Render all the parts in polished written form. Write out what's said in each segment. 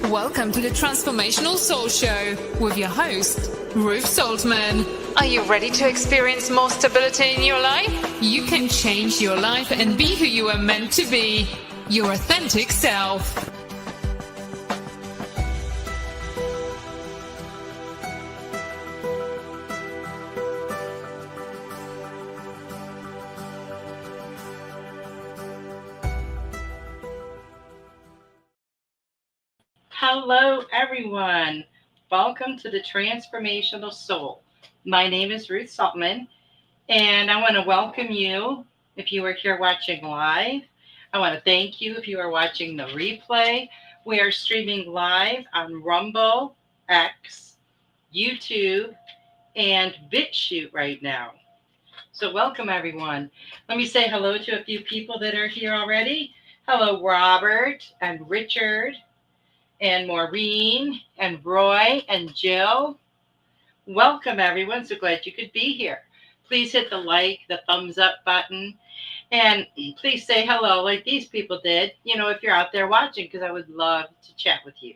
Welcome to the Transformational Soul Show with your host, Ruth Soltman. Are you ready to experience more stability in your life? You can change your life and be who you are meant to be, your authentic self. Hello, everyone. Welcome to the Transformational Soul. My name is Ruth Soltman, and I want to welcome you if you are here watching live. I want to thank you if you are watching the replay. We are streaming live on Rumble, X, YouTube, and BitChute right now. So welcome, everyone. Let me say hello to a few people that are here already. Hello, Robert and Richard, and Maureen, and Roy, and Jill. Welcome, everyone. So glad you could be here. Please hit the like, the thumbs up button, and please say hello like these people did, if you're out there watching, because I would love to chat with you.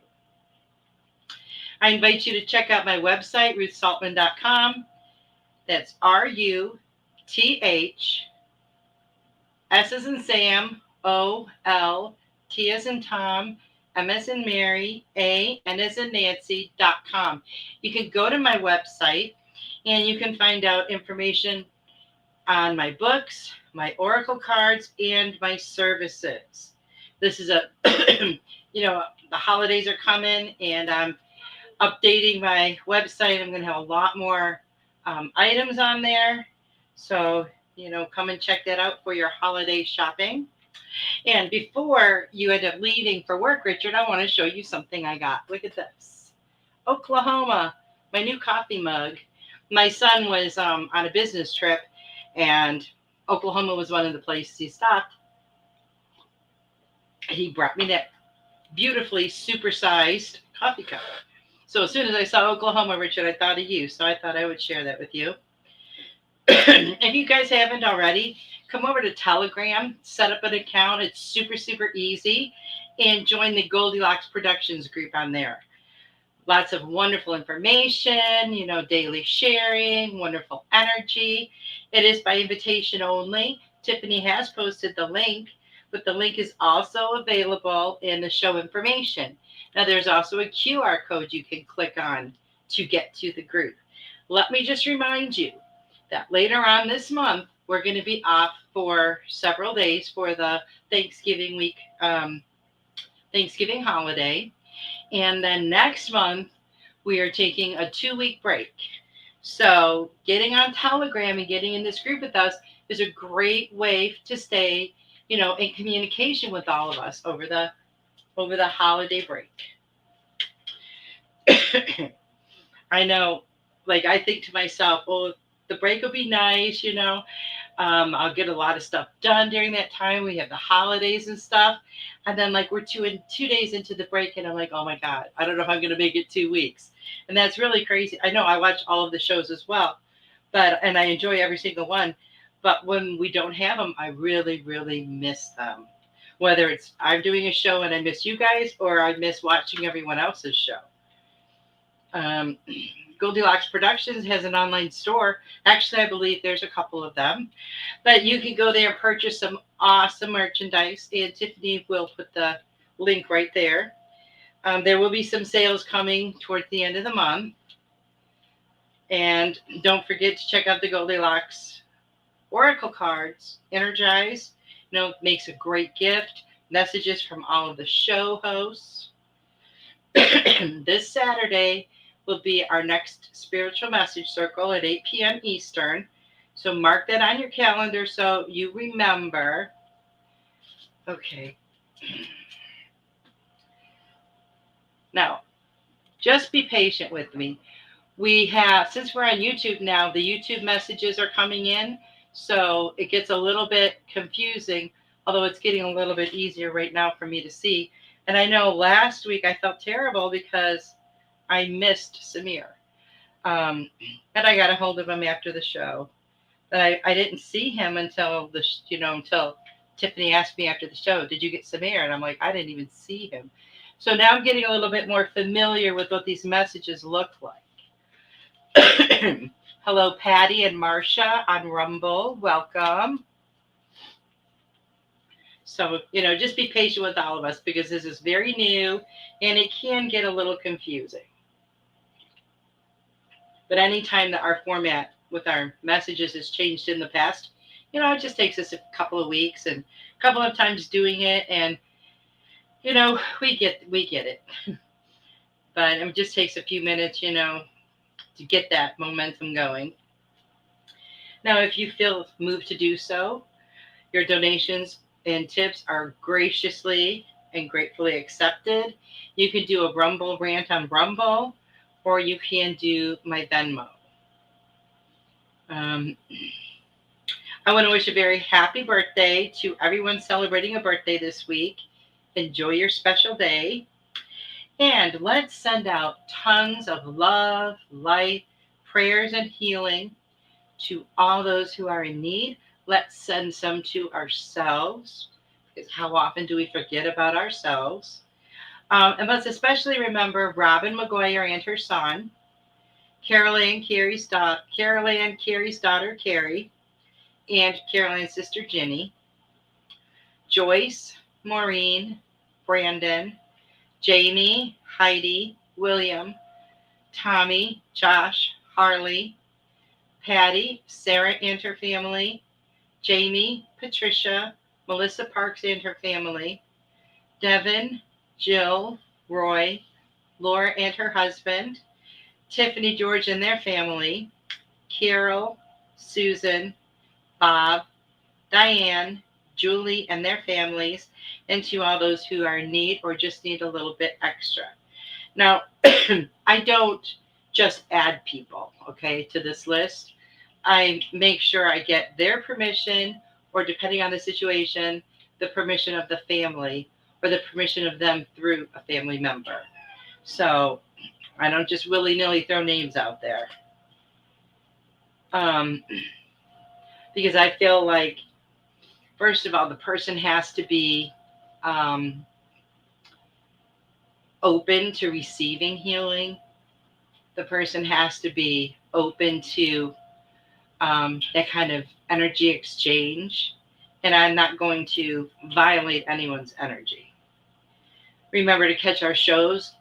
I invite you to check out my website, ruthsoltman.com. That's RUTH, S as in Sam, OL, T as in Tom, M as in Mary, A, N as in Nancy.com. You can go to my website and you can find out information on my books, my oracle cards, and my services. This is the holidays are coming and I'm updating my website. I'm going to have a lot more items on there. So, come and check that out for your holiday shopping. And before you end up leaving for work, Richard, I want to show you something I got. Look at this. Oklahoma, my new coffee mug. My son was on a business trip, and Oklahoma was one of the places he stopped. He brought me that beautifully supersized coffee cup. So as soon as I saw Oklahoma, Richard, I thought of you. So I thought I would share that with you. If you guys haven't already, come over to Telegram, set up an account. It's super, super easy. And join the Goldylocks Productions group on there. Lots of wonderful information, daily sharing, wonderful energy. It is by invitation only. Tiffany has posted the link, but the link is also available in the show information. Now, there's also a QR code you can click on to get to the group. Let me just remind you that later on this month, we're going to be off for several days for the Thanksgiving week, Thanksgiving holiday. And then next month, we are taking a 2-week break. So getting on Telegram and getting in this group with us is a great way to stay, in communication with all of us over the holiday break. I know, I think to myself, well, the break will be nice, I'll get a lot of stuff done during that time. We have the holidays and stuff. And then we're 2 days into the break and I'm like, oh my God, I don't know if I'm going to make it 2 weeks. And that's really crazy. I know I watch all of the shows as well, and I enjoy every single one. But when we don't have them, I really, really miss them. Whether it's I'm doing a show and I miss you guys or I miss watching everyone else's show. Goldylocks Productions has an online store. Actually, I believe there's a couple of them. But you can go there and purchase some awesome merchandise. And Tiffany will put the link right there. There will be some sales coming towards the end of the month. And don't forget to check out the Goldylocks Oracle cards. Energize. Makes a great gift. Messages from all of the show hosts. This Saturday will be our next spiritual message circle at 8 p.m. Eastern. So mark that on your calendar so you remember. Okay. Now, just be patient with me. Since we're on YouTube now, the YouTube messages are coming in. So it gets a little bit confusing, although it's getting a little bit easier right now for me to see. And I know last week I felt terrible because I missed Samir. And I got a hold of him after the show. But I didn't see him until until Tiffany asked me after the show, did you get Samir? And I'm like, I didn't even see him. So now I'm getting a little bit more familiar with what these messages look like. Hello, Patty and Marcia on Rumble. Welcome. So, just be patient with all of us because this is very new and it can get a little confusing. But anytime that our format with our messages has changed in the past, it just takes us a couple of weeks and a couple of times doing it. And, we get it. But it just takes a few minutes, to get that momentum going. Now, if you feel moved to do so, your donations and tips are graciously and gratefully accepted. You can do a Rumble rant on Rumble, or you can do my Venmo. I want to wish a very happy birthday to everyone celebrating a birthday this week. Enjoy your special day. And let's send out tons of love, light, prayers, and healing to all those who are in need. Let's send some to ourselves, because how often do we forget about ourselves? And let's especially remember Robin McGuire and her son, Carol Ann Carey's daughter, Carrie, and Carol Ann's sister, Ginny, Joyce, Maureen, Brandon, Jamie, Heidi, William, Tommy, Josh, Harley, Patty, Sarah and her family, Jamie, Patricia, Melissa Parks and her family, Devin, Jill, Roy, Laura and her husband, Tiffany, George and their family, Carol, Susan, Bob, Diane, Julie and their families, and to all those who are in need or just need a little bit extra. Now, I don't just add people, to this list. I make sure I get their permission, or depending on the situation, the permission of the family, or the permission of them through a family member. So I don't just willy-nilly throw names out there. Because I feel like, first of all, the person has to be open to receiving healing. The person has to be open to that kind of energy exchange. And I'm not going to violate anyone's energy. Remember to catch our shows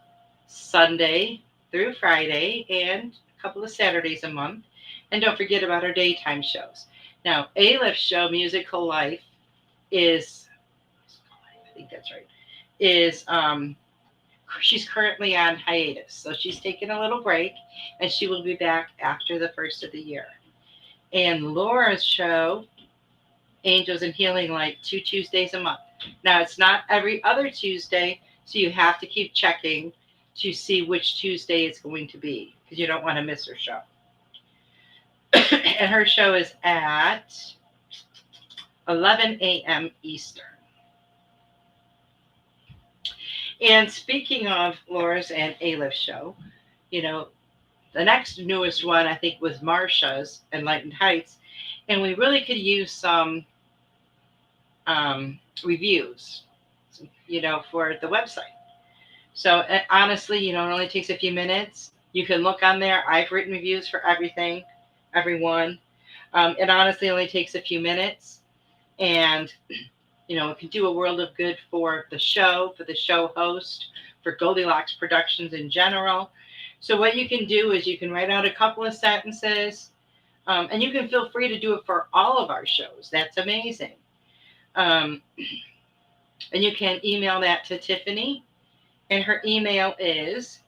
Sunday through Friday and a couple of Saturdays a month. And don't forget about our daytime shows. Now, Aleph show, Musical Life, is, I think that's right, is she's currently on hiatus. So she's taking a little break, and she will be back after the first of the year. And Laura's show, Angels and Healing Light, 2 Tuesdays a month. Now, it's not every other Tuesday, so you have to keep checking to see which Tuesday it's going to be, because you don't want to miss her show. And her show is at 11 a.m. Eastern. And speaking of Laura's and Aleph show, the next newest one, I think, was Marsha's Enlightened Heights. And we really could use some reviews, for the website. So honestly, it only takes a few minutes. You can look on there. I've written reviews for everything, everyone. It honestly only takes a few minutes. And, it can do a world of good for the show host, for Goldylocks Productions in general. So what you can do is you can write out a couple of sentences, and you can feel free to do it for all of our shows. That's amazing. And you can email that to Tiffany, and her email is,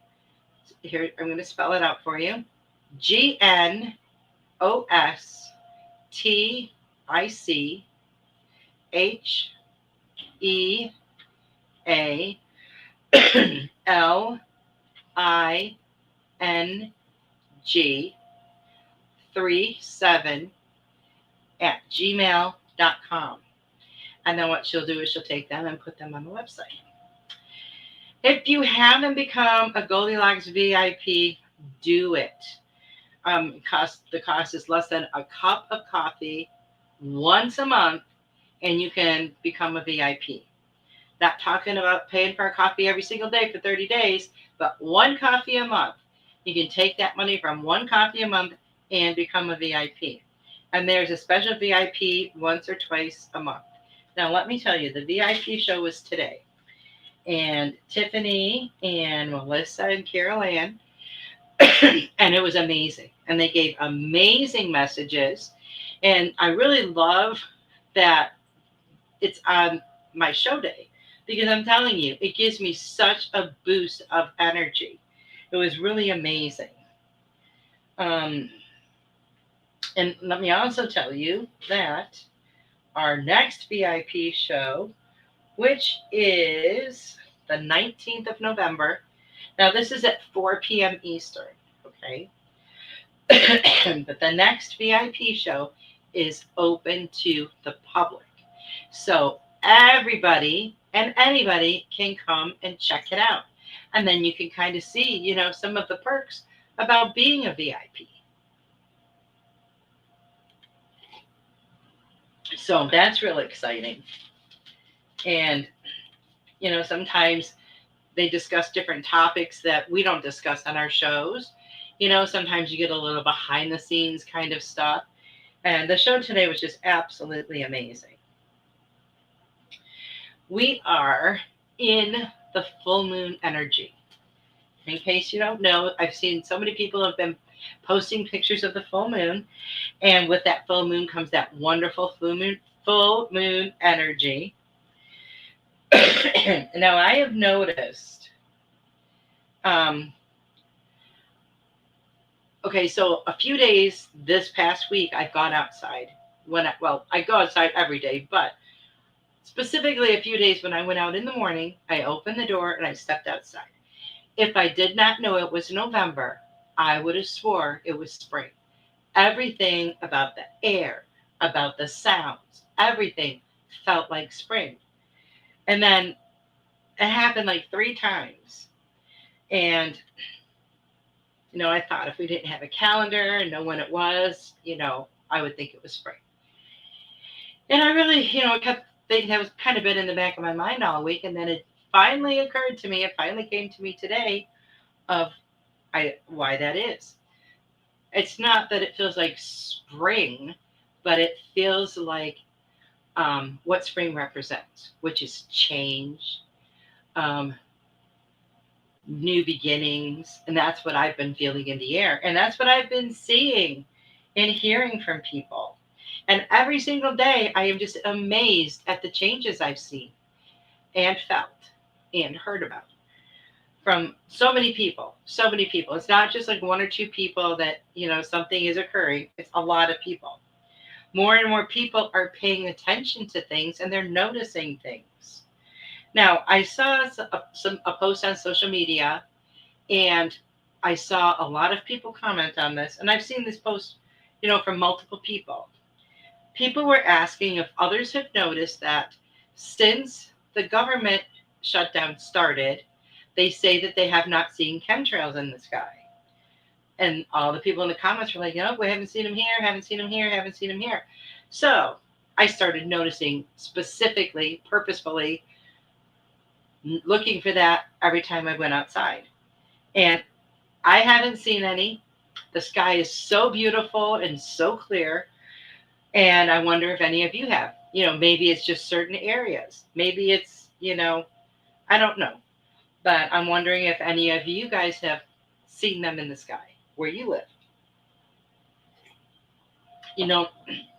here, I'm going to spell it out for you, GNOSTEAHEALING37@gmail.com. And then what she'll do is she'll take them and put them on the website. If you haven't become a Goldylocks VIP, do it. The cost is less than a cup of coffee once a month, and you can become a VIP. Not talking about paying for a coffee every single day for 30 days, but one coffee a month. You can take that money from one coffee a month and become a VIP. And there's a special VIP once or twice a month. Now, let me tell you, the VIP show was today. And Tiffany and Melissa and Carol Ann, and it was amazing. And they gave amazing messages. And I really love that it's on my show day, because I'm telling you, it gives me such a boost of energy. It was really amazing. And let me also tell you that our next VIP show, which is the 19th of November. Now, this is at 4 p.m. Eastern, okay? But the next VIP show is open to the public. So everybody and anybody can come and check it out. And then you can kind of see, some of the perks about being a VIP. So that's really exciting. And, sometimes they discuss different topics that we don't discuss on our shows. Sometimes you get a little behind the scenes kind of stuff. And the show today was just absolutely amazing. We are in the full moon energy. In case you don't know, I've seen so many people have been posting pictures of the full moon. And with that full moon comes that wonderful full moon energy. Now, I have noticed, okay, so a few days this past week, I've gone outside. I go outside every day, but specifically a few days when I went out in the morning, I opened the door and I stepped outside. If I did not know it was November, I would have swore it was spring. Everything about the air, about the sounds, everything felt like spring. And then it happened like 3 times. And, I thought if we didn't have a calendar and know when it was, I would think it was spring. And I really, kept thinking that was kind of been in the back of my mind all week. And then it finally occurred to me, it finally came to me today of why that is. It's not that it feels like spring, but it feels like what spring represents, which is change, new beginnings. And that's what I've been feeling in the air. And that's what I've been seeing and hearing from people. And every single day, I am just amazed at the changes I've seen and felt and heard about from so many people. So many people. It's not just like 1 or 2 people that, something is occurring. It's a lot of people. More and more people are paying attention to things and they're noticing things. Now, I saw a post on social media, and I saw a lot of people comment on this, and I've seen this post, from multiple people. People were asking if others have noticed that since the government shutdown started, they say that they have not seen chemtrails in the sky. And all the people in the comments were like, we haven't seen them here, haven't seen them here, haven't seen them here. So I started noticing specifically, purposefully, looking for that every time I went outside. And I haven't seen any. The sky is so beautiful and so clear. And I wonder if any of you have. Maybe it's just certain areas. Maybe it's, I don't know. But I'm wondering if any of you guys have seen them in the sky where you live.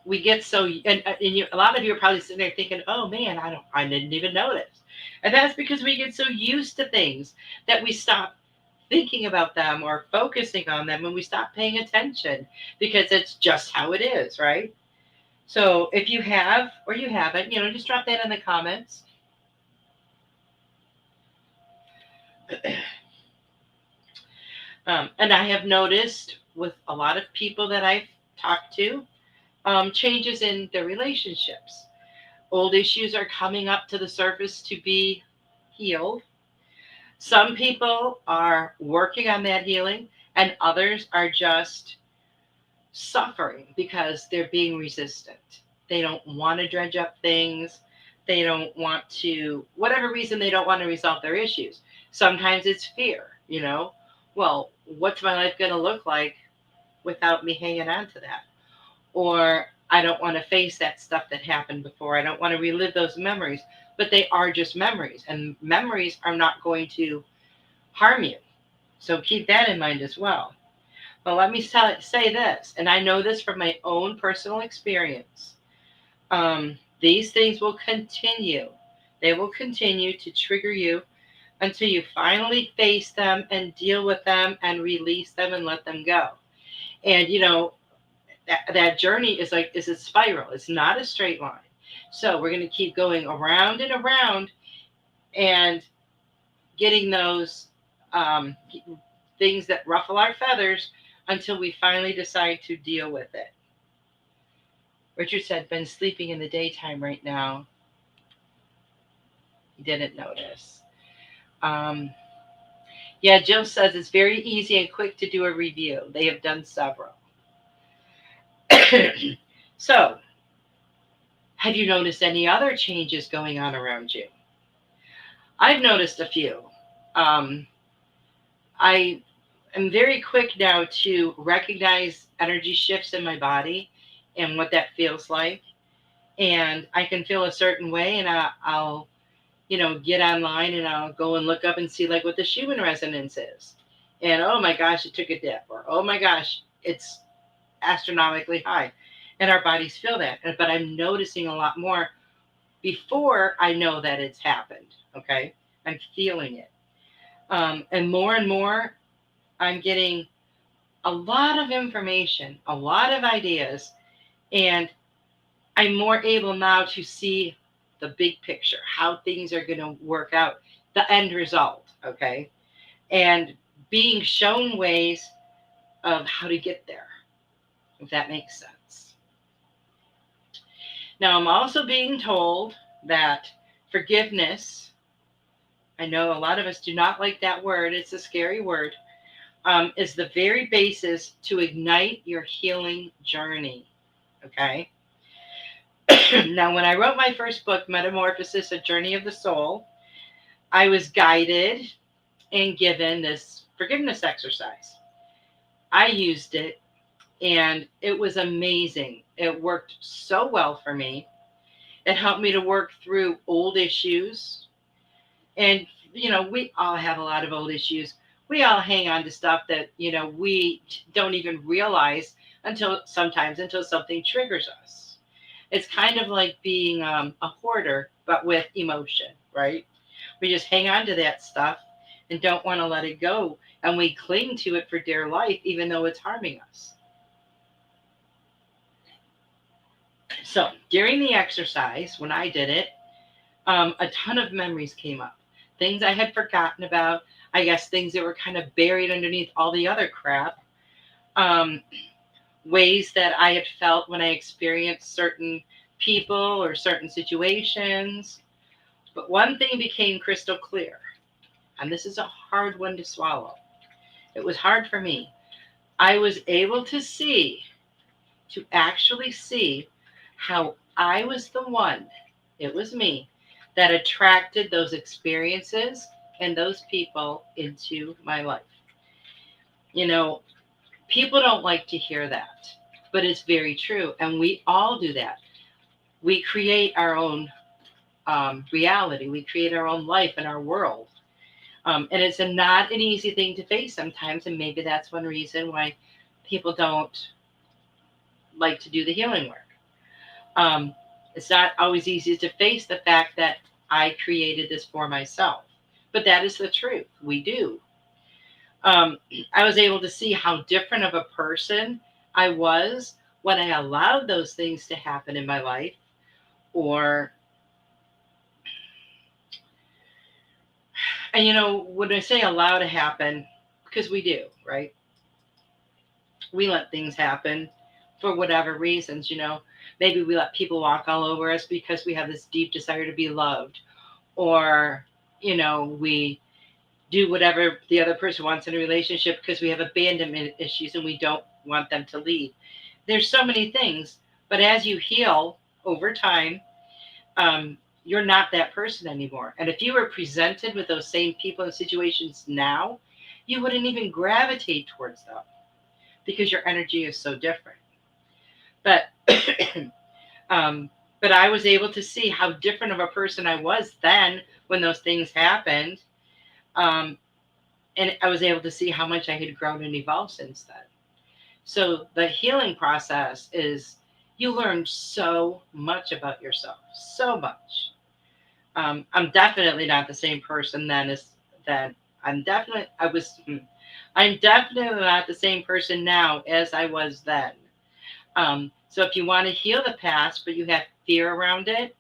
We get so, and a lot of you are probably sitting there thinking, oh man, I didn't even notice. And that's because we get so used to things that we stop thinking about them or focusing on them, and we stop paying attention because it's just how it is, right? So if you have or you haven't, just drop that in the comments. And I have noticed with a lot of people that I've talked to, changes in their relationships. Old issues are coming up to the surface to be healed. Some people are working on that healing, and others are just suffering because they're being resistant. They don't want to dredge up things. they don't want to, whatever reason they don't want to resolve their issues. Sometimes it's fear, well, what's my life going to look like without me hanging on to that? Or I don't want to face that stuff that happened before. I don't want to relive those memories, but they are just memories, and memories are not going to harm you. So keep that in mind as well. But let me say this, and I know this from my own personal experience. These things will continue. They will continue to trigger you until you finally face them and deal with them and release them and let them go. And that journey is a spiral. It's not a straight line. So we're going to keep going around and around and getting those things that ruffle our feathers until we finally decide to deal with it. Richard said, been sleeping in the daytime right now. He didn't notice. Yeah, Jill says it's very easy and quick to do a review. They have done several. So, have you noticed any other changes going on around you? I've noticed a few. I am very quick now to recognize energy shifts in my body and what that feels like. And I can feel a certain way, and I'll get online and I'll go and look up and see like what the Schumann resonance is. And oh my gosh, it took a dip. Or oh my gosh, it's astronomically high. And our bodies feel that. But I'm noticing a lot more before I know that it's happened. Okay. I'm feeling it. And more, I'm getting a lot of information, a lot of ideas, and I'm more able now to see the big picture, how things are going to work out, the end result, okay? And being shown ways of how to get there, if that makes sense. Now, I'm also being told that forgiveness, I know a lot of us do not like that word, it's a scary word, is the very basis to ignite your healing journey, okay? Now, when I wrote my first book, Metamorphosis A Journey of the Soul, I was guided and given this forgiveness exercise. I used it, and it was amazing. It worked so well for me. It helped me to work through old issues. And, we all have a lot of old issues. We all hang on to stuff that, we don't even realize until something triggers us. It's kind of like being a hoarder, but with emotion, right? We just hang on to that stuff and don't want to let it go. And we cling to it for dear life, even though it's harming us. So during the exercise, when I did it, a ton of memories came up. Things I had forgotten about. I guess things that were kind of buried underneath all the other crap. Ways that I had felt when I experienced certain people or certain situations. But one thing became crystal clear, and this is a hard one to swallow. It was hard for me. I was able to actually see how I was the one, it was me, that attracted those experiences and those people into my life. People don't like to hear that, but it's very true. And we all do that. We create our own reality. We create our own life and our world. And it's not an easy thing to face sometimes. And maybe that's one reason why people don't like to do the healing work. It's not always easy to face the fact that I created this for myself. But that is the truth. We do. I was able to see how different of a person I was when I allowed those things to happen in my life. And when I say allow to happen, because we do, right? We let things happen for whatever reasons, Maybe we let people walk all over us because we have this deep desire to be loved. Or, we do whatever the other person wants in a relationship because we have abandonment issues and we don't want them to leave. There's so many things, but as you heal over time, you're not that person anymore. And if you were presented with those same people and situations now, you wouldn't even gravitate towards them because your energy is so different. But but I was able to see how different of a person I was then when those things happened. And I was able to see how much I had grown and evolved since then. So the healing process is you learn so much about yourself, so much. I'm definitely not the same person then as then. I'm definitely I'm definitely not the same person now as I was then. So if you want to heal the past, but you have fear around it,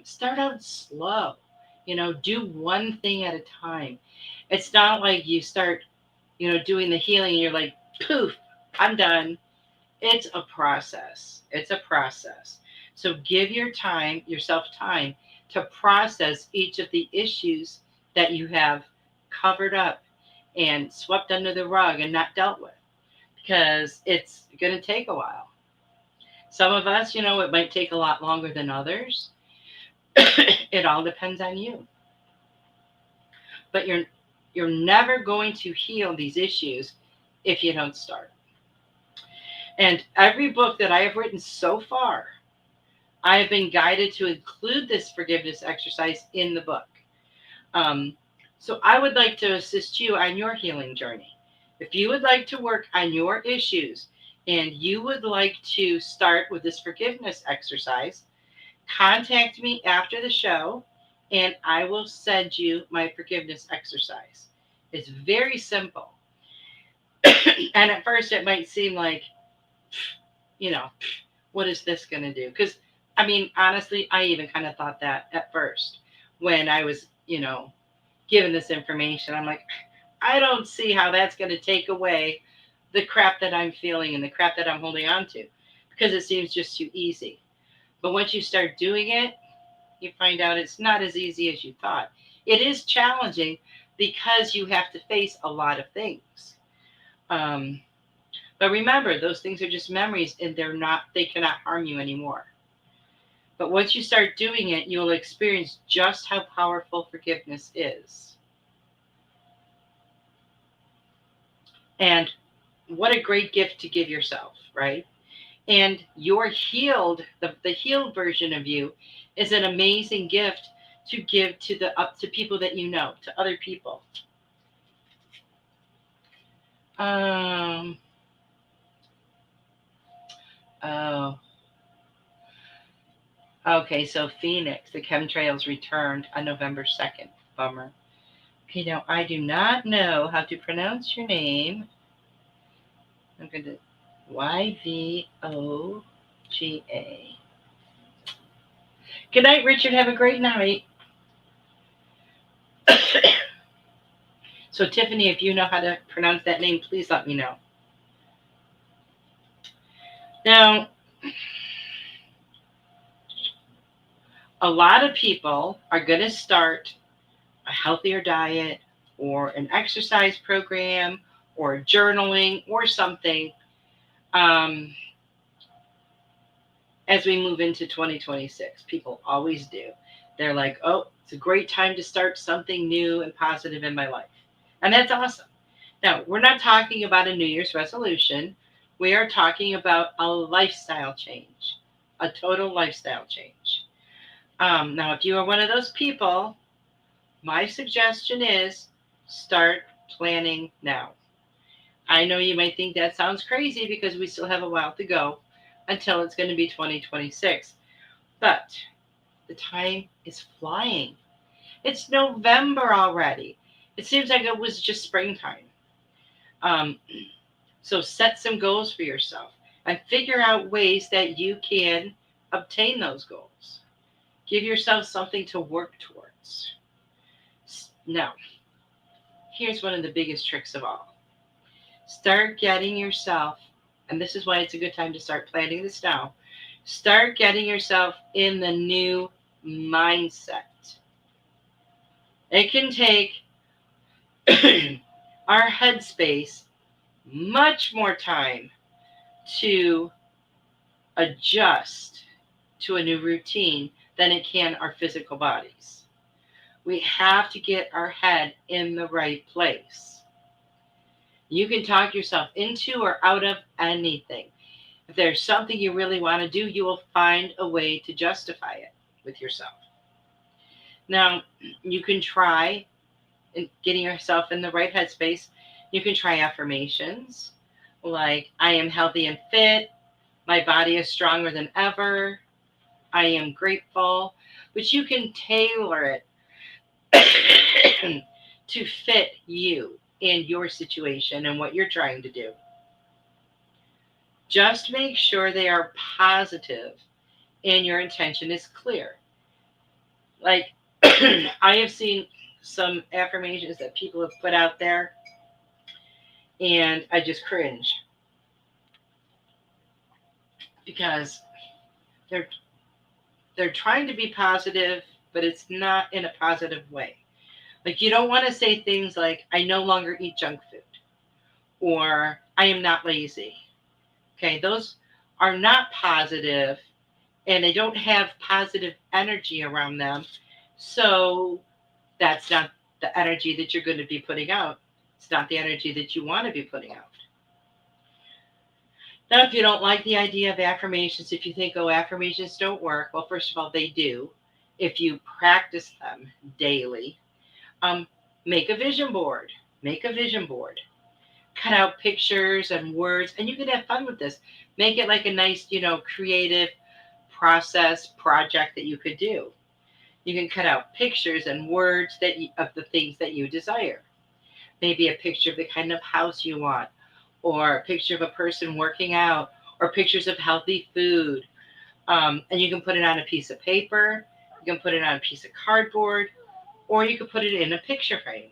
start out slow. Do one thing at a time. It's not like you start, doing the healing and you're like, poof, I'm done. It's a process. It's a process. So give yourself time to process each of the issues that you have covered up and swept under the rug and not dealt with, because it's going to take a while. Some of us, it might take a lot longer than others. It all depends on you. But you're never going to heal these issues if you don't start. And every book that I have written so far, I have been guided to include this forgiveness exercise in the book. So I would like to assist you on your healing journey. If you would like to work on your issues and you would like to start with this forgiveness exercise, contact me after the show and I will send you my forgiveness exercise. It's very simple. And at first it might seem like, what is this going to do? Because, honestly, I even kind of thought that at first when I was, given this information. I'm like, I don't see how that's going to take away the crap that I'm feeling and the crap that I'm holding on to, because it seems just too easy. But once you start doing it, you find out it's not as easy as you thought. It is challenging because you have to face a lot of things. But remember, those things are just memories and they cannot harm you anymore. But once you start doing it, you'll experience just how powerful forgiveness is. And what a great gift to give yourself, right? And your healed, the healed version of you is an amazing gift to give to people that you know, to other people. Oh. Okay, so Phoenix, the chemtrails returned on November 2nd. Bummer. Okay, now I do not know how to pronounce your name. I'm going to Yvoga. Good night, Richard. Have a great night. So, Tiffany, if you know how to pronounce that name, please let me know. Now, a lot of people are going to start a healthier diet or an exercise program or journaling or something as we move into 2026. People always do. They're like, oh, it's a great time to start something new and positive in my life. And that's awesome. Now, we're not talking about a New Year's resolution. We are talking about a lifestyle change, a total lifestyle change. Now, if you are one of those people, my suggestion is start planning now. I know you might think that sounds crazy because we still have a while to go until it's going to be 2026. But the time is flying. It's November already. It seems like it was just springtime. So set some goals for yourself and figure out ways that you can obtain those goals. Give yourself something to work towards. Now, here's one of the biggest tricks of all. Start getting yourself, and this is why it's a good time to start planning this now. Start getting yourself in the new mindset. It can take our headspace much more time to adjust to a new routine than it can our physical bodies. We have to get our head in the right place. You can talk yourself into or out of anything. If there's something you really want to do, you will find a way to justify it with yourself. Now, you can try getting yourself in the right headspace. You can try affirmations like, I am healthy and fit. My body is stronger than ever. I am grateful. But you can tailor it to fit you and your situation and what you're trying to do. Just make sure they are positive and your intention is clear. Like, I have seen some affirmations that people have put out there, and I just cringe because they're trying to be positive, but it's not in a positive way. Like, you don't want to say things like, I no longer eat junk food, or I am not lazy. Okay, those are not positive, and they don't have positive energy around them. So that's not the energy that you're going to be putting out. It's not the energy that you want to be putting out. Now, if you don't like the idea of affirmations, if you think, oh, affirmations don't work, well, first of all, they do. If you practice them daily, make a vision board. Make a vision board. Cut out pictures and words, and you can have fun with this. Make it like a nice, creative project that you could do. You can cut out pictures and words of the things that you desire. Maybe a picture of the kind of house you want, or a picture of a person working out, or pictures of healthy food. And you can put it on a piece of paper, you can put it on a piece of cardboard, or you can put it in a picture frame.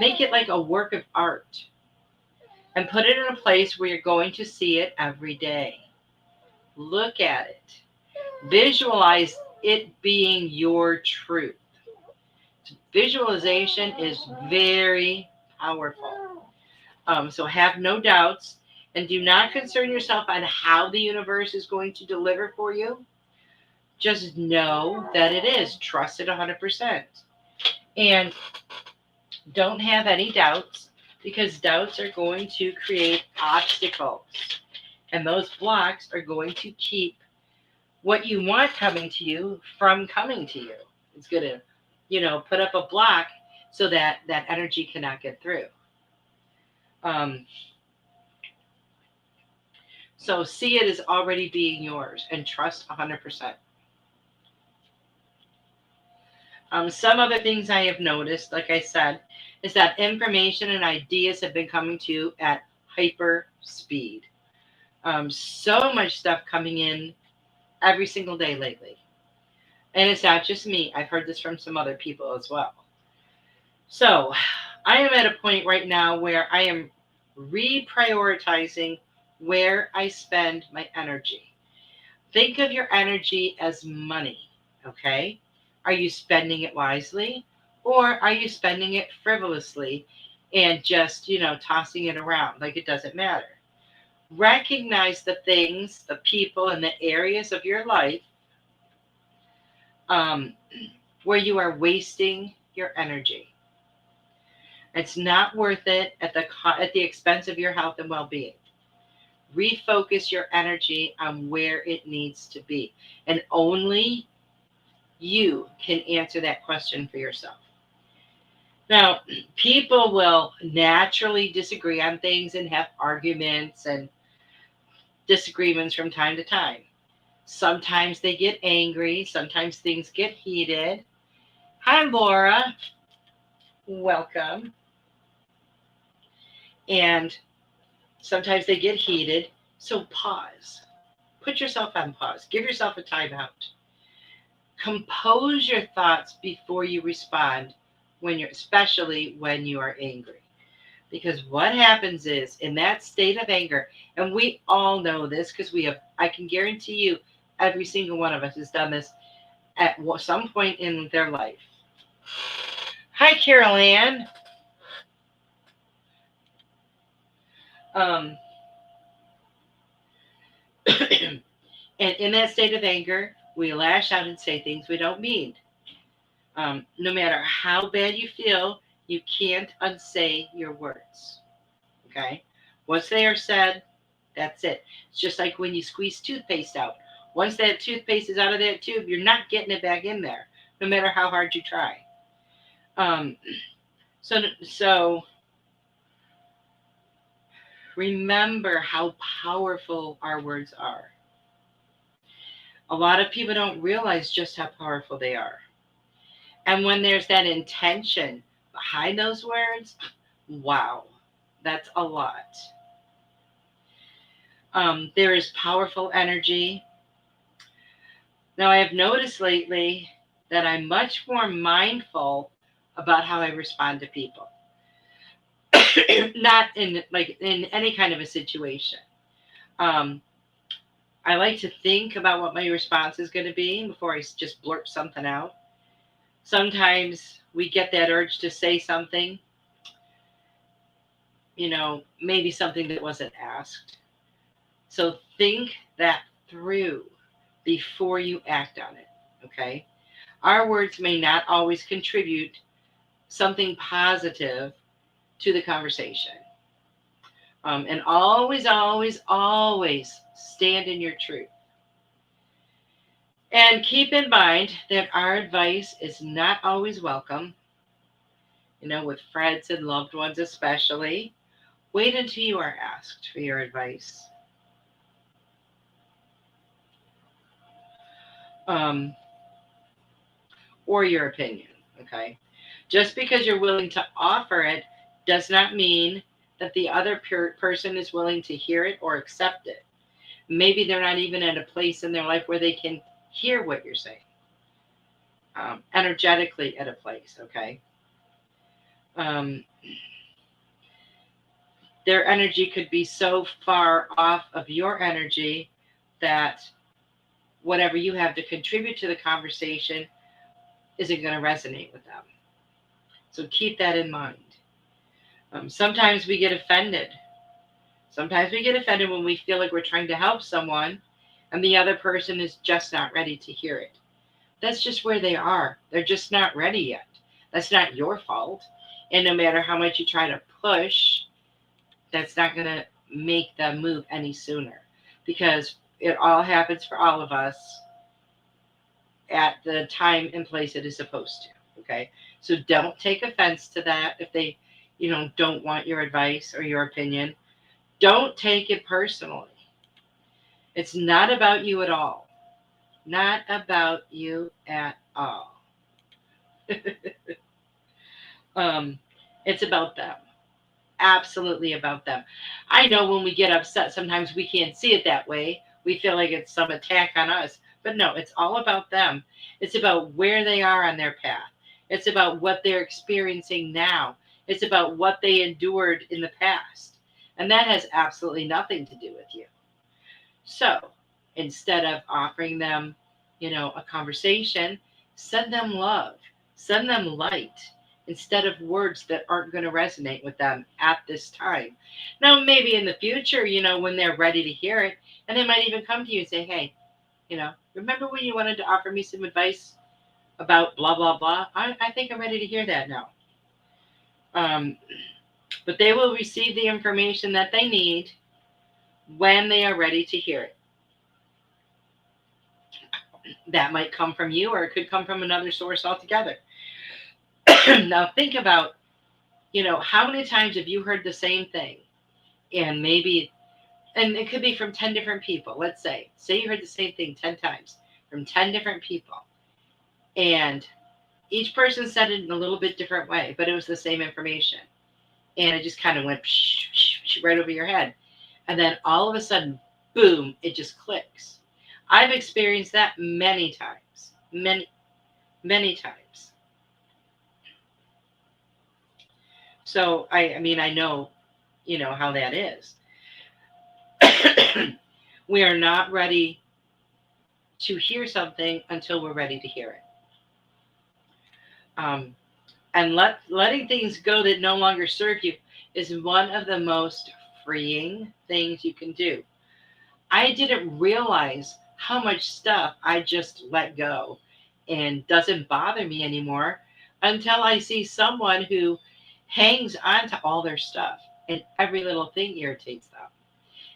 Make it like a work of art. And put it in a place where you're going to see it every day. Look at it. Visualize it being your truth. Visualization is very powerful. So have no doubts, and do not concern yourself on how the universe is going to deliver for you. Just know that it is. Trust it 100%. And don't have any doubts, because doubts are going to create obstacles. And those blocks are going to keep what you want coming to you from coming to you. It's going to, put up a block so that that energy cannot get through. So see it as already being yours and trust 100%. Some other things I have noticed, like I said, is that information and ideas have been coming to you at hyper speed. So much stuff coming in every single day lately. And it's not just me. I've heard this from some other people as well. So I am at a point right now where I am reprioritizing where I spend my energy. Think of your energy as money, okay? Are you spending it wisely, or are you spending it frivolously and just, tossing it around like it doesn't matter? Recognize the things, the people, and the areas of your life where you are wasting your energy. It's not worth it at the expense of your health and well-being. Refocus your energy on where it needs to be. And only you can answer that question for yourself. Now, people will naturally disagree on things and have arguments and disagreements from time to time. Sometimes they get angry. Sometimes things get heated. Hi, Laura. Welcome. And sometimes they get heated. So pause. Put yourself on pause. Give yourself a timeout. Compose your thoughts before you respond, especially when you are angry. Because what happens is, in that state of anger, and we all know this because I can guarantee you, every single one of us has done this at some point in their life. Hi, Carol Ann. And in that state of anger, We lash out and say things we don't mean. No matter how bad you feel, you can't unsay your words. Okay? Once they are said, that's it. It's just like when you squeeze toothpaste out. Once that toothpaste is out of that tube, you're not getting it back in there, no matter how hard you try. So remember how powerful our words are. A lot of people don't realize just how powerful they are. And when there's that intention behind those words, wow, that's a lot. There is powerful energy. Now, I have noticed lately that I'm much more mindful about how I respond to people. Not in any kind of a situation. I like to think about what my response is going to be before I just blurt something out. Sometimes we get that urge to say something, maybe something that wasn't asked. So think that through before you act on it, okay? Our words may not always contribute something positive to the conversation. And always, always, always stand in your truth. And keep in mind that our advice is not always welcome, with friends and loved ones especially. Wait until you are asked for your advice. Or your opinion, okay? Just because you're willing to offer it does not mean that the other person is willing to hear it or accept it. Maybe they're not even at a place in their life where they can hear what you're saying. Energetically at a place, okay? Their energy could be so far off of your energy that whatever you have to contribute to the conversation isn't going to resonate with them. So keep that in mind. Sometimes we get offended. Sometimes we get offended when we feel like we're trying to help someone and the other person is just not ready to hear it. That's just where they are. They're just not ready yet. That's not your fault. And no matter how much you try to push, that's not going to make them move any sooner, because it all happens for all of us at the time and place it is supposed to. Okay. So don't take offense to that if they, don't want your advice or your opinion. Don't take it personally. It's not about you at all. Not about you at all. It's about them. Absolutely about them. I know when we get upset, sometimes we can't see it that way. We feel like it's some attack on us. But no, it's all about them. It's about where they are on their path. It's about what they're experiencing now. It's about what they endured in the past. And that has absolutely nothing to do with you. So instead of offering them, a conversation, send them love, send them light, instead of words that aren't going to resonate with them at this time. Now, maybe in the future, when they're ready to hear it, and they might even come to you and say, hey, remember when you wanted to offer me some advice about blah, blah, blah? I think I'm ready to hear that now. But they will receive the information that they need when they are ready to hear it. That might come from you, or it could come from another source altogether. Now think about, how many times have you heard the same thing? And it could be from 10 different people. Let's say you heard the same thing 10 times from 10 different people. And each person said it in a little bit different way, but it was the same information. And it just kind of went right over your head. And then all of a sudden, boom, it just clicks. I've experienced that many times, many times. So I know, how that is. We are not ready to hear something until we're ready to hear it. And letting things go that no longer serve you is one of the most freeing things you can do. I didn't realize how much stuff I just let go and doesn't bother me anymore until I see someone who hangs on to all their stuff and every little thing irritates them.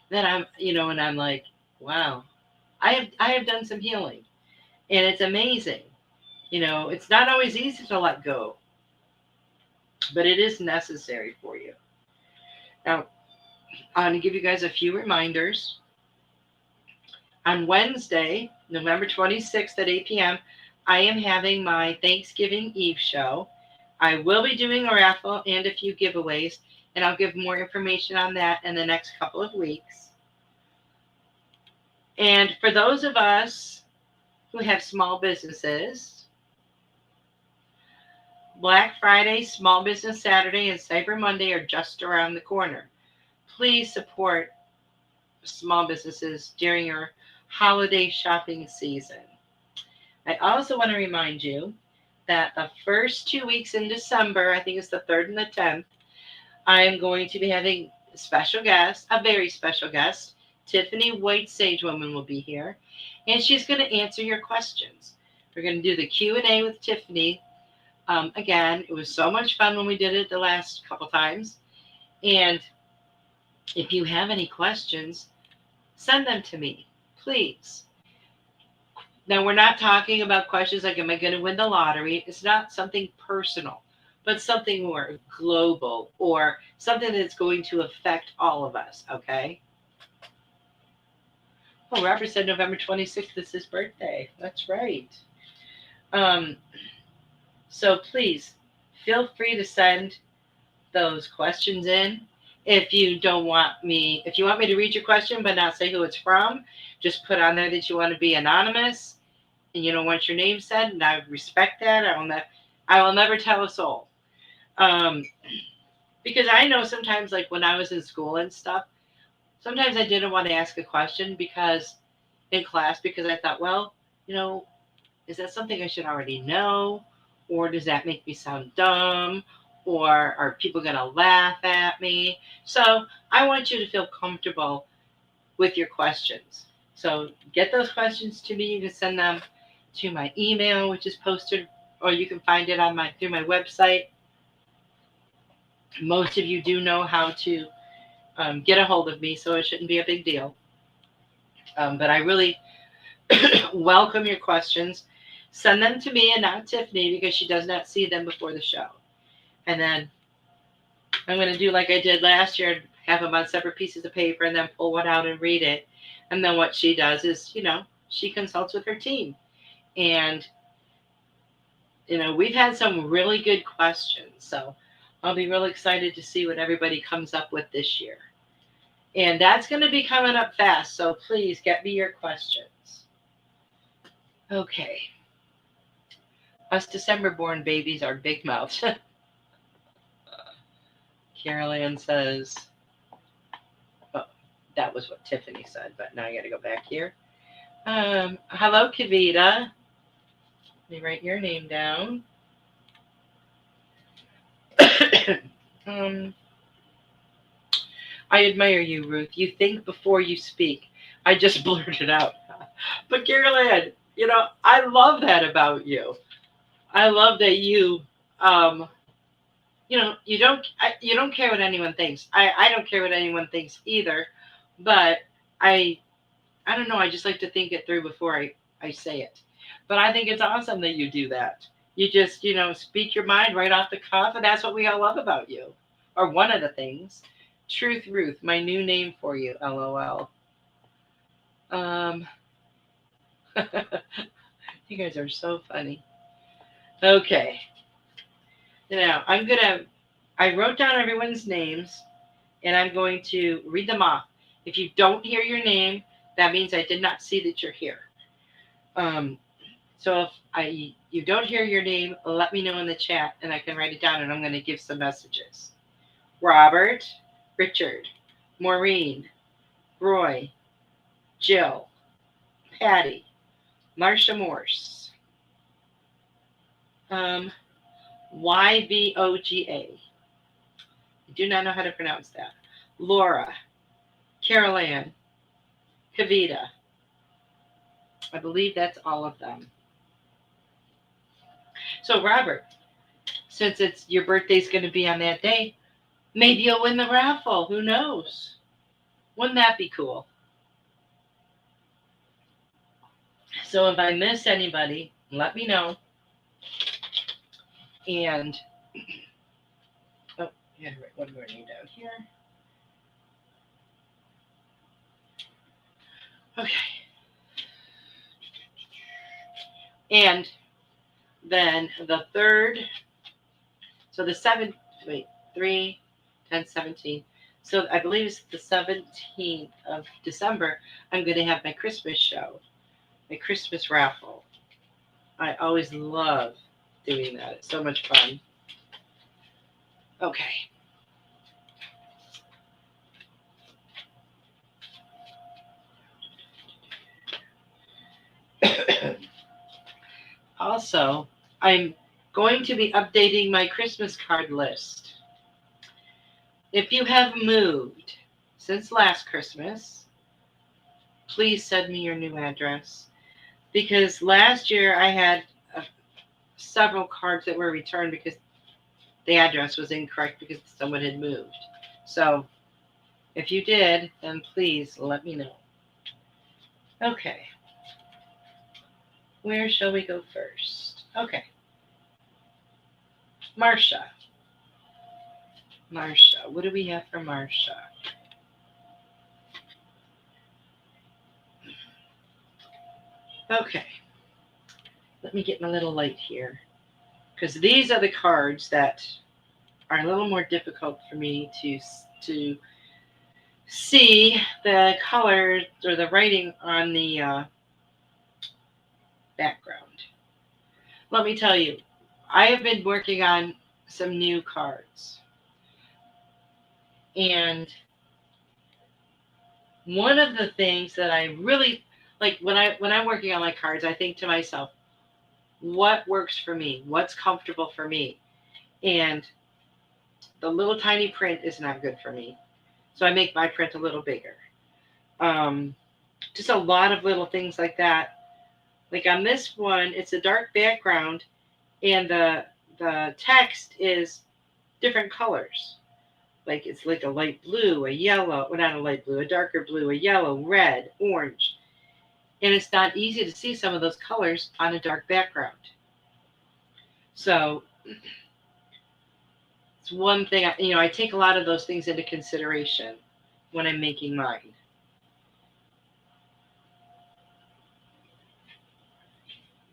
Then and I'm like, wow, I have done some healing, and it's amazing. It's not always easy to let go, but it is necessary for you. Now, I'm going to give you guys a few reminders. On Wednesday, November 26th at 8 p.m., I am having my Thanksgiving Eve show. I will be doing a raffle and a few giveaways, and I'll give more information on that in the next couple of weeks. And for those of us who have small businesses, Black Friday, Small Business Saturday, and Cyber Monday are just around the corner. Please support small businesses during your holiday shopping season. I also want to remind you that the first 2 weeks in December, I think it's the 3rd and the 10th, I am going to be having a special guest, a very special guest. Tiffany White Sage Woman will be here, and she's going to answer your questions. We're going to do the Q&A with Tiffany. Again, it was so much fun when we did it the last couple times. And if you have any questions, send them to me, please. Now, we're not talking about questions like, am I going to win the lottery? It's not something personal, but something more global or something that's going to affect all of us, okay? Oh, Robert said November 26th is his birthday. That's right. So please feel free to send those questions in. If you want me to read your question but not say who it's from, just put on there that you want to be anonymous and you don't want your name said, and I respect that. I will never tell a soul. Because I know sometimes, like when I was in school and stuff, sometimes I didn't want to ask a question in class because I thought, well, is that something I should already know? Or does that make me sound dumb? Or are people going to laugh at me? So I want you to feel comfortable with your questions. So get those questions to me. You can send them to my email, which is posted, or you can find it through my website. Most of you do know how to get a hold of me, so it shouldn't be a big deal. But I really welcome your questions. Send them to me and not Tiffany because she does not see them before the show. And then I'm going to do like I did last year, have them on separate pieces of paper and then pull one out and read it. And then what she does is, she consults with her team. And, we've had some really good questions. So I'll be really excited to see what everybody comes up with this year. And that's going to be coming up fast. So please get me your questions. Okay. Us December-born babies are big mouths. Carol Ann says, oh, that was what Tiffany said, but now I got to go back here. Hello, Kavita. Let me write your name down. I admire you, Ruth. You think before you speak. I just blurted out. But Carol Ann, I love that about you. I love that you, you don't care what anyone thinks. I don't care what anyone thinks either. But I don't know. I just like to think it through before I say it. But I think it's awesome that you do that. You just, speak your mind right off the cuff. And that's what we all love about you. Or one of the things. Truth Ruth, my new name for you. LOL. You guys are so funny. Okay. Now, I wrote down everyone's names, and I'm going to read them off. If you don't hear your name, that means I did not see that you're here. So if you don't hear your name, let me know in the chat, and I can write it down, and I'm going to give some messages. Robert, Richard, Maureen, Roy, Jill, Patty, Marsha Morse, YVOGA. I do not know how to pronounce that. Laura, Carol Ann, Kavita, I believe that's all of them. So, Robert, since it's your birthday's going to be on that day, maybe you'll win the raffle. Who knows? Wouldn't that be cool? So if I miss anybody, let me know. And, oh, yeah, right, one more name down here. Okay. And then the third, so the 7th, wait, 3, 10, 17. So I believe it's the 17th of December, I'm going to have my Christmas show, my Christmas raffle. I always love doing that. It's so much fun. Okay. Also, I'm going to be updating my Christmas card list. If you have moved since last Christmas, please send me your new address. Because last year I had several cards that were returned because the address was incorrect because someone had moved. So if you did, then please let me know. Okay. Where shall we go first? Okay. Marsha. Marsha. What do we have for Marsha? Okay. Let me get my little light here. Because these are the cards that are a little more difficult for me to see the colors or the writing on the background. Let me tell you, I have been working on some new cards. And one of the things that I really like when I'm working on my cards, I think to myself, what works for me? What's comfortable for me? And the little tiny print is not good for me. So I make my print a little bigger. Just a lot of little things like that. Like on this one, it's a dark background and the text is different colors. Like it's like a light blue, a yellow, well, not a light blue, a darker blue, a yellow, red, orange. And it's not easy to see some of those colors on a dark background. So it's one thing, I take a lot of those things into consideration when I'm making mine.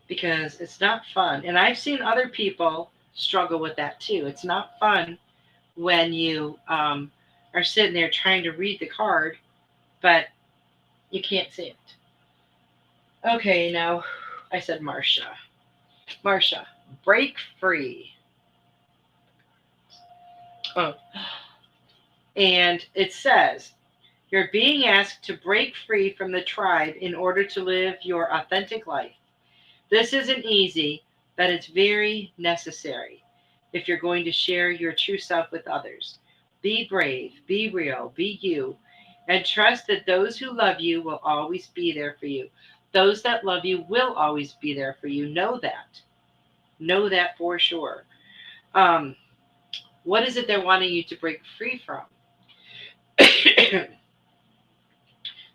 Because it's not fun. And I've seen other people struggle with that too. It's not fun when you are sitting there trying to read the card, but you can't see it. Okay, now I said Marsha. Marsha, break free. Oh. And it says, you're being asked to break free from the tribe in order to live your authentic life. This isn't easy, but it's very necessary if you're going to share your true self with others. Be brave, be real, be you, and trust that those who love you will always be there for you. Those that love you will always be there for you. Know that. Know that for sure. What is it they're wanting you to break free from?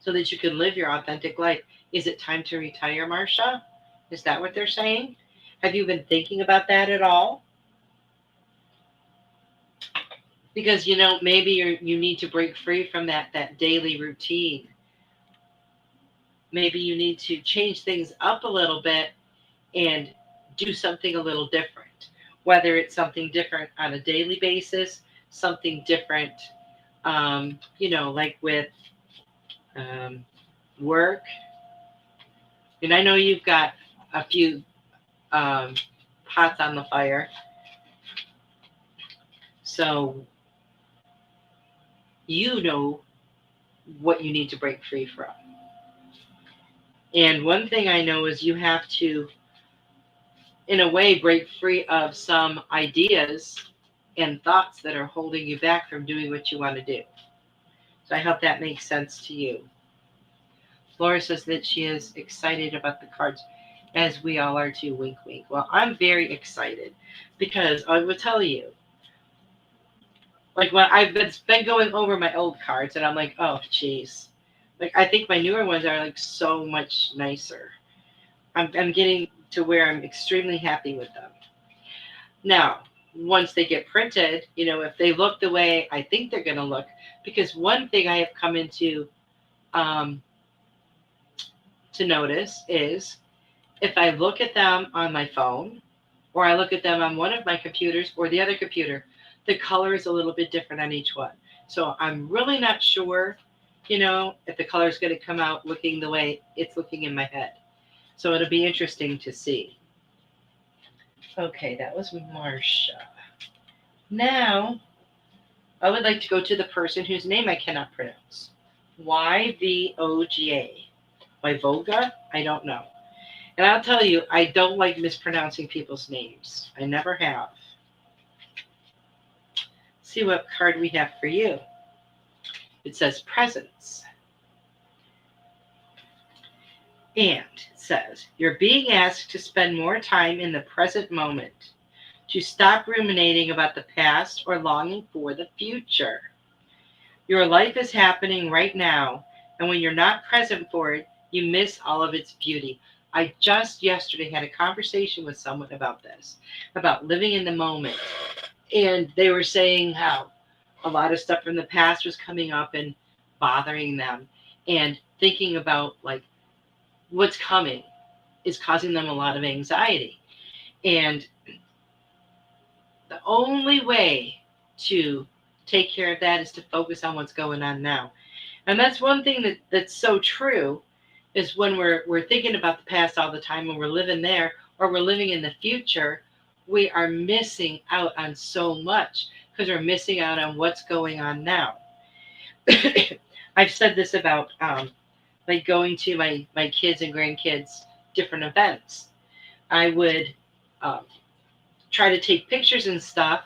So that you can live your authentic life. Is it time to retire, Marsha? Is that what they're saying? Have you been thinking about that at all? Because, maybe you need to break free from that daily routine. Maybe you need to change things up a little bit and do something a little different. Whether it's something different on a daily basis, something different, like with work. And I know you've got a few pots on the fire. So you know what you need to break free from. And one thing I know is you have to, in a way, break free of some ideas and thoughts that are holding you back from doing what you want to do. So I hope that makes sense to you. Laura says that she is excited about the cards, as we all are too. Wink, wink. Well, I'm very excited because I will tell you, like when I've been going over my old cards, and I'm like, oh, geez. Like I think my newer ones are like so much nicer. I'm getting to where I'm extremely happy with them. Now, once they get printed, if they look the way I think they're going to look, because one thing I have come into um, to notice is if I look at them on my phone or I look at them on one of my computers or the other computer, the color is a little bit different on each one. So I'm really not sure, if the color is going to come out looking the way it's looking in my head. So it'll be interesting to see. Okay, that was Marsha. Now, I would like to go to the person whose name I cannot pronounce. YVOGA. Vyvoga? I don't know. And I'll tell you, I don't like mispronouncing people's names. I never have. See what card we have for you. It says presence. And it says, you're being asked to spend more time in the present moment, to stop ruminating about the past or longing for the future. Your life is happening right now, and when you're not present for it, you miss all of its beauty. I just yesterday had a conversation with someone about this, about living in the moment. And they were saying how a lot of stuff from the past was coming up and bothering them, and thinking about like what's coming is causing them a lot of anxiety. And the only way to take care of that is to focus on what's going on now. And that's one thing that's so true, is when we're thinking about the past all the time, when we're living there or we're living in the future, we are missing out on so much because we're missing out on what's going on now. I've said this about like going to my kids and grandkids different events. I would try to take pictures and stuff,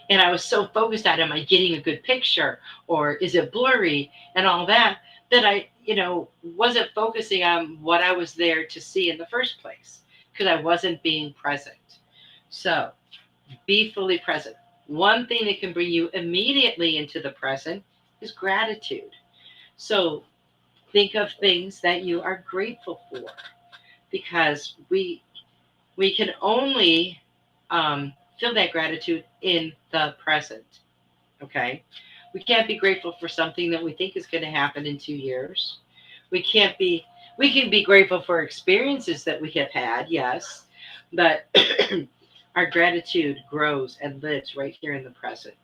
and I was so focused on, am I getting a good picture or is it blurry and all that, that I wasn't focusing on what I was there to see in the first place, because I wasn't being present. So be fully present. One thing that can bring you immediately into the present is gratitude. So think of things that you are grateful for, because we can only feel that gratitude in the present. Okay? We can't be grateful for something that we think is going to happen in 2 years. We can be grateful for experiences that we have had, yes, but our gratitude grows and lives right here in the present.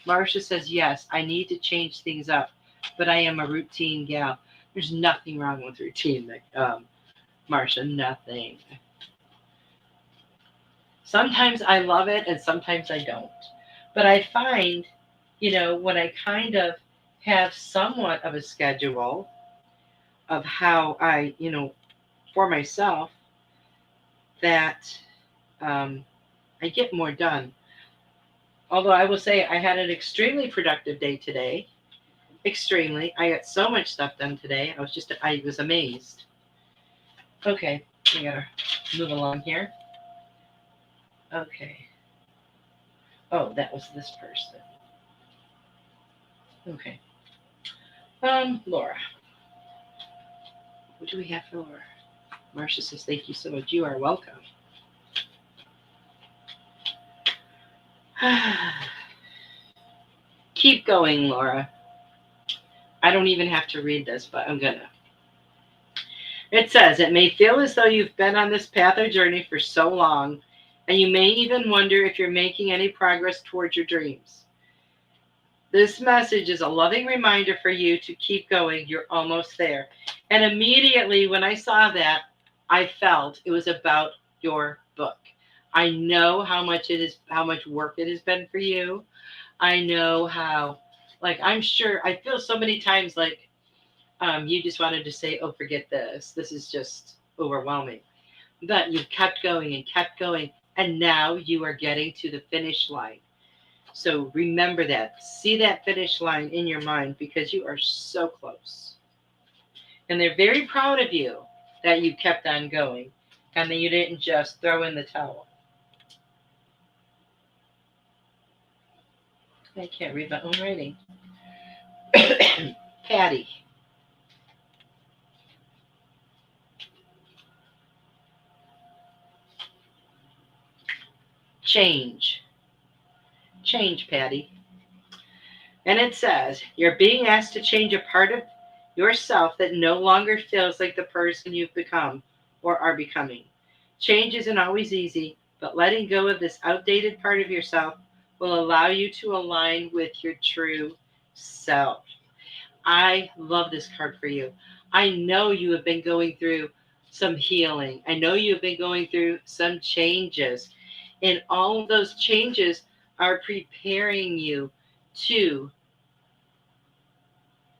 Marcia says, yes, I need to change things up, but I am a routine gal. There's nothing wrong with routine, Marcia, nothing. Sometimes I love it and sometimes I don't. But I find, when I kind of have somewhat of a schedule of how I, for myself, that I get more done. Although I will say I had an extremely productive day today. Extremely. I got so much stuff done today. I was amazed. Okay, I gotta move along here. Okay. Oh, that was this person. Okay. Laura. What do we have for Laura? Marcia says, thank you so much. You are welcome. Keep going, Laura. I don't even have to read this, but I'm gonna. It says, it may feel as though you've been on this path or journey for so long, and you may even wonder if you're making any progress towards your dreams. This message is a loving reminder for you to keep going. You're almost there. And immediately when I saw that, I felt it was about your book. I know how much work it has been for you. I know how, I'm sure, I feel so many times like you just wanted to say, oh, forget this. This is just overwhelming. But you've kept going and kept going. And now you are getting to the finish line. So remember that. See that finish line in your mind, because you are so close. And they're very proud of you that you kept on going and that you didn't just throw in the towel. I can't read my own writing. Patty. Change. Change, Patty. And it says, you're being asked to change a part of yourself that no longer feels like the person you've become or are becoming. Change isn't always easy, but letting go of this outdated part of yourself will allow you to align with your true self. I love this card for you. I know you have been going through some healing. I know you've been going through some changes. And all of those changes are preparing you to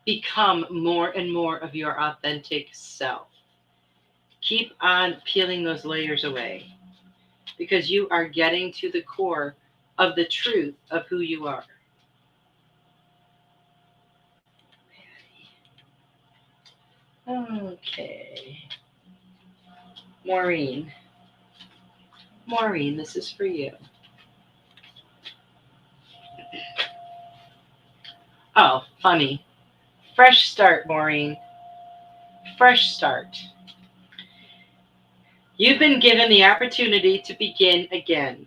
become more and more of your authentic self. Keep on peeling those layers away because you are getting to the core of the truth of who you are. Okay. Maureen. Maureen, this is for you. Oh, funny. Fresh start, Maureen. Fresh start. You've been given the opportunity to begin again.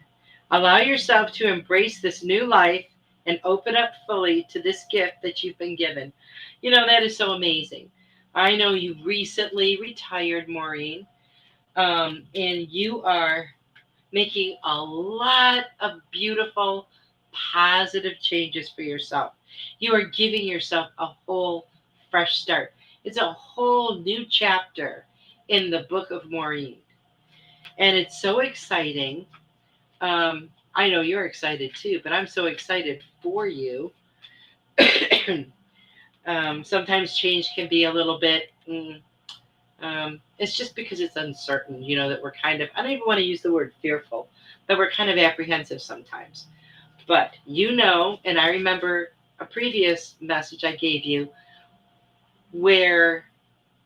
Allow yourself to embrace this new life and open up fully to this gift that you've been given. You know, that is so amazing. I know you recently retired, Maureen, and you are making a lot of beautiful, positive changes for yourself. You are giving yourself a whole fresh start. It's a whole new chapter in the book of Maureen. And it's so exciting. I know you're excited too, but I'm so excited for you. Sometimes change can be a little bit, it's just because it's uncertain, you know, that we're kind of, I don't even want to use the word fearful, but we're kind of apprehensive sometimes. But you know, and I remember a previous message I gave you where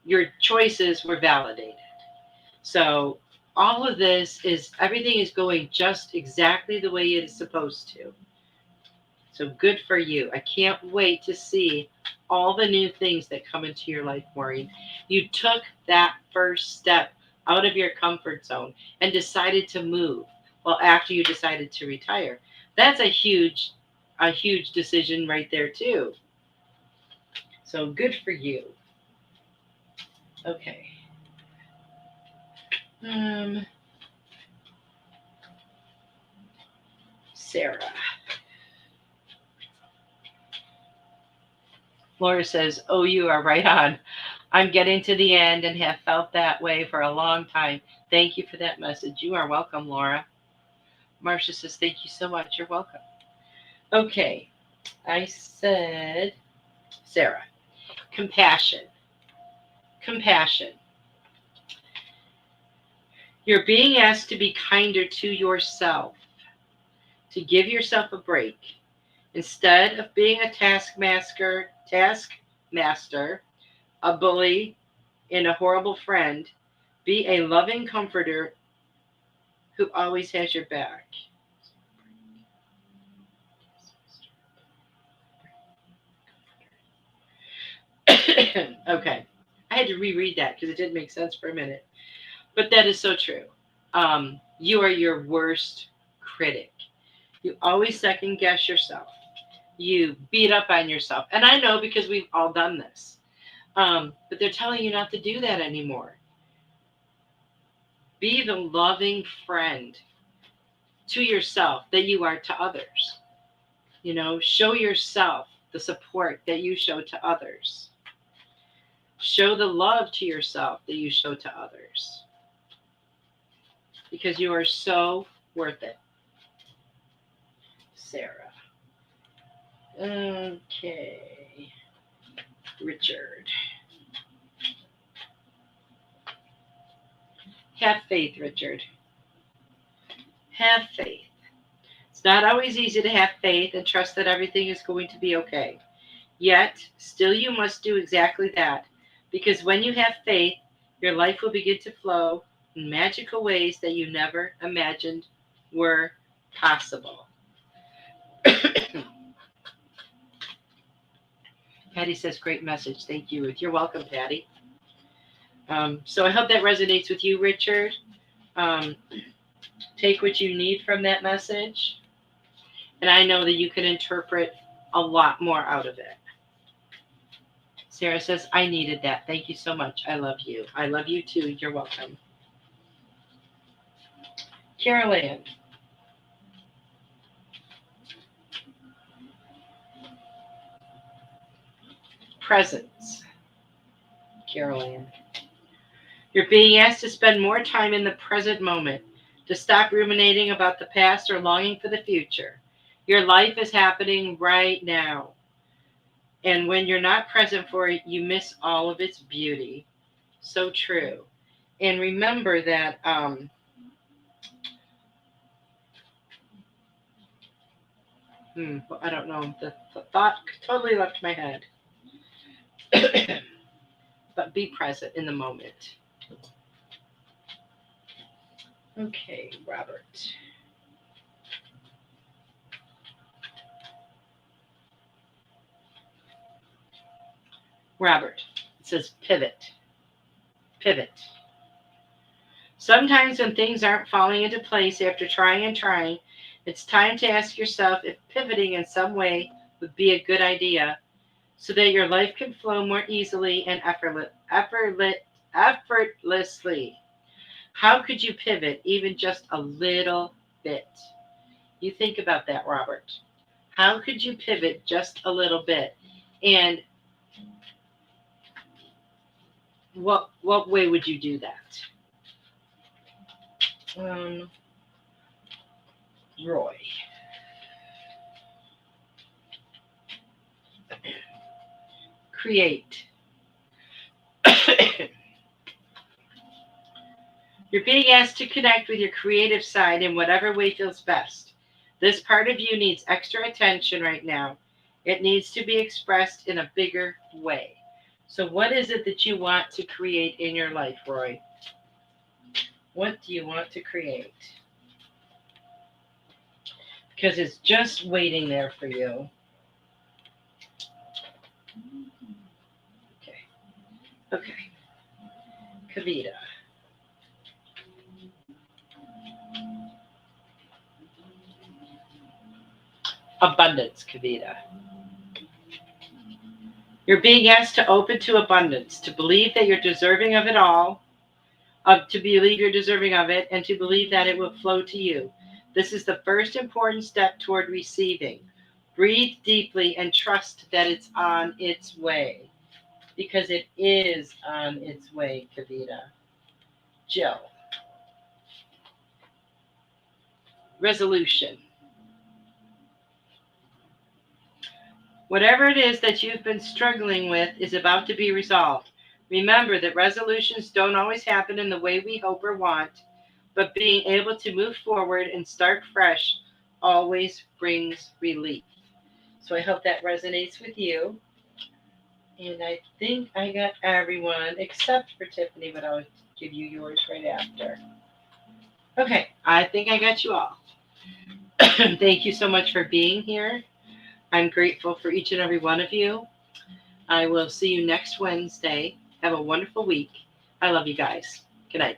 your choices were validated. So all of this is, everything is going just exactly the way it is supposed to. So good for you. I can't wait to see all the new things that come into your life, Maureen. You took that first step out of your comfort zone and decided to move. Well, after you decided to retire, that's a huge decision right there too. So good for you. Okay. Sarah. Laura says, oh, you are right on. I'm getting to the end and have felt that way for a long time. Thank you for that message. You are welcome, Laura. Marcia says, thank you so much. You're welcome. Okay. I said, Sarah, compassion. Compassion. You're being asked to be kinder to yourself, to give yourself a break. Instead of being a taskmaster, a bully, and a horrible friend, be a loving comforter who always has your back. Okay. I had to reread that because it didn't make sense for a minute. But that is so true. You are your worst critic. You always second guess yourself. You beat up on yourself. And I know because we've all done this. But they're telling you not to do that anymore. Be the loving friend to yourself that you are to others. You know, show yourself the support that you show to others. Show the love to yourself that you show to others. Because you are so worth it. Sarah. Okay. Richard. Have faith, Richard. Have faith. It's not always easy to have faith and trust that everything is going to be okay. Yet, still you must do exactly that. Because when you have faith, your life will begin to flow in magical ways that you never imagined were possible. Patty says, great message. Thank you, Ruth. You're welcome, Patty. So I hope that resonates with you, Richard. Take what you need from that message. And I know that you can interpret a lot more out of it. Sarah says, I needed that. Thank you so much. I love you. I love you too. You're welcome. Carol Ann. Presence. Carol Ann. You're being asked to spend more time in the present moment, to stop ruminating about the past or longing for the future. Your life is happening right now. And when you're not present for it, you miss all of its beauty. So true. And remember that I don't know. The thought totally left my head. But be present in the moment. Okay, Robert. Robert, it says pivot. Pivot. Sometimes when things aren't falling into place after trying and trying, it's time to ask yourself if pivoting in some way would be a good idea so that your life can flow more easily and effortlessly. How could you pivot even just a little bit? You think about that, Robert. How could you pivot just a little bit? And what way would you do that? Roy. Create. You're being asked to connect with your creative side in whatever way feels best. This part of you needs extra attention right now. It needs to be expressed in a bigger way. So what is it that you want to create in your life, Roy? What do you want to create? Because it's just waiting there for you. Okay. Kavita. Abundance, Kavita. You're being asked to open to abundance, to believe that you're deserving of it all, to believe you're deserving of it, and to believe that it will flow to you. This is the first important step toward receiving. Breathe deeply and trust that it's on its way, because it is on its way, Kavita. Jill. Resolution. Whatever it is that you've been struggling with is about to be resolved. Remember that resolutions don't always happen in the way we hope or want, but being able to move forward and start fresh always brings relief. So I hope that resonates with you. And I think I got everyone except for Tiffany, but I'll give you yours right after. Okay, I think I got you all. Thank you so much for being here. I'm grateful for each and every one of you. I will see you next Wednesday. Have a wonderful week. I love you guys. Good night.